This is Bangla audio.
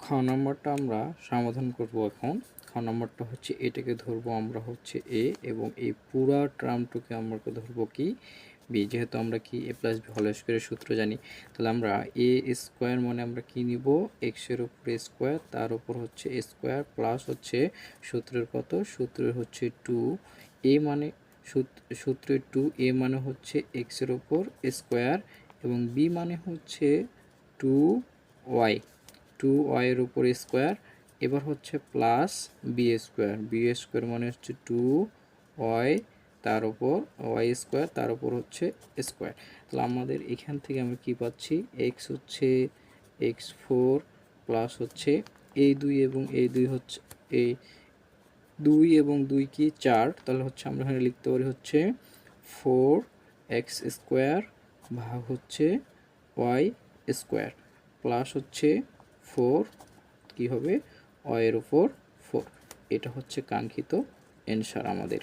খ নম্বরটা আমরা সমাধান করব এখন। খ নম্বরটা হচ্ছে এটাকে ধরবো আমরা হচ্ছে এ এবং এই পুরা টার্মটুকে আমরা ধরবো কি বি। যেহেতু আমরা কি এ প্লাস বি হোল স্কোয়ারের সূত্র জানি, তাহলে আমরা এ স্কোয়ার মানে আমরা কি নিব, এক্সের উপর স্কোয়ার তার উপর হচ্ছে স্কোয়ার প্লাস হচ্ছে সূত্রের কত, সূত্রের হচ্ছে টু। এ মানে সূত্রের টু, এ মানে হচ্ছে এক্সের উপর স্কোয়ার এবং বি মানে হচ্ছে টু ওয়াই, টু ওয়াইয়ের উপর স্কোয়ার। এবার হচ্ছে plus B square, B square মানে হচ্ছে টু ওয়াই তার উপর ওয়াই স্কোয়ার তার উপর হচ্ছে স্কোয়ার। তাহলে আমাদের এখান থেকে আমরা কি পাচ্ছি, এক্স হচ্ছে এক্স ফোর প্লাস হচ্ছে এই দুই এবং এই দুই হচ্ছে এই দুই এবং দুই কি চার, তাহলে হচ্ছে আমরা এখানে লিখতে পারি হচ্ছে ফোর এক্স স্কোয়ার ভাগ হচ্ছে ওয়াই স্কোয়ার প্লাস হচ্ছে ফোর কী হবে ওয়াইয়ের উপর ফোর। এটা হচ্ছে কাঙ্ক্ষিত অ্যান্সার আমাদের।